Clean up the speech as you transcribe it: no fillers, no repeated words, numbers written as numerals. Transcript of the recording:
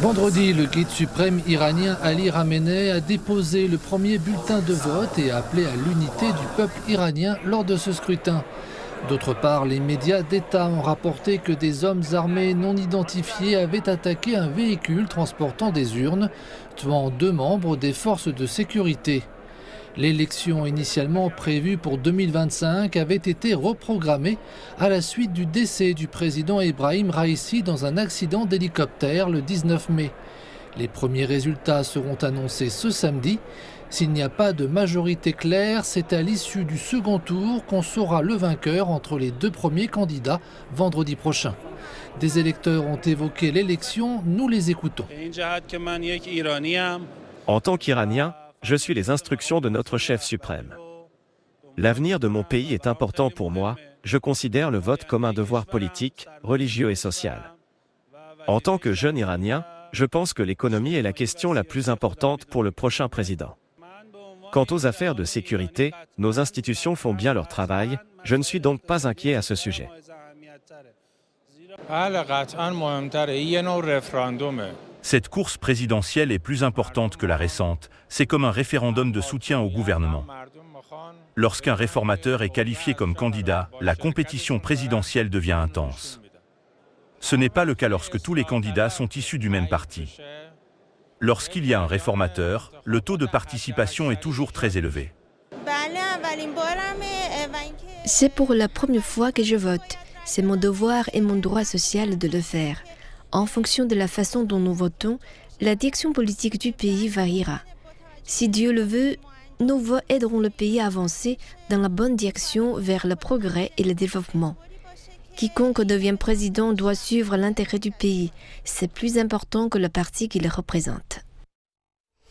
Vendredi, le guide suprême iranien Ali Khamenei a déposé le premier bulletin de vote et a appelé à l'unité du peuple iranien lors de ce scrutin. D'autre part, les médias d'État ont rapporté que des hommes armés non identifiés avaient attaqué un véhicule transportant des urnes, tuant 2 membres des forces de sécurité. L'élection initialement prévue pour 2025 avait été reprogrammée à la suite du décès du président Ebrahim Raïssi dans un accident d'hélicoptère le 19 mai. Les premiers résultats seront annoncés ce samedi. S'il n'y a pas de majorité claire, c'est à l'issue du second tour qu'on saura le vainqueur entre les 2 premiers candidats vendredi prochain. Des électeurs ont évoqué l'élection, nous les écoutons. En tant qu'Iranien, je suis les instructions de notre chef suprême. L'avenir de mon pays est important pour moi, je considère le vote comme un devoir politique, religieux et social. En tant que jeune Iranien, je pense que l'économie est la question la plus importante pour le prochain président. Quant aux affaires de sécurité, nos institutions font bien leur travail, je ne suis donc pas inquiet à ce sujet. Cette course présidentielle est plus importante que la récente, c'est comme un référendum de soutien au gouvernement. Lorsqu'un réformateur est qualifié comme candidat, la compétition présidentielle devient intense. Ce n'est pas le cas lorsque tous les candidats sont issus du même parti. Lorsqu'il y a un réformateur, le taux de participation est toujours très élevé. C'est pour la première fois que je vote. C'est mon devoir et mon droit social de le faire. En fonction de la façon dont nous votons, la direction politique du pays variera. Si Dieu le veut, nos voix aideront le pays à avancer dans la bonne direction vers le progrès et le développement. Quiconque devient président doit suivre l'intérêt du pays. C'est plus important que le parti qui le représente.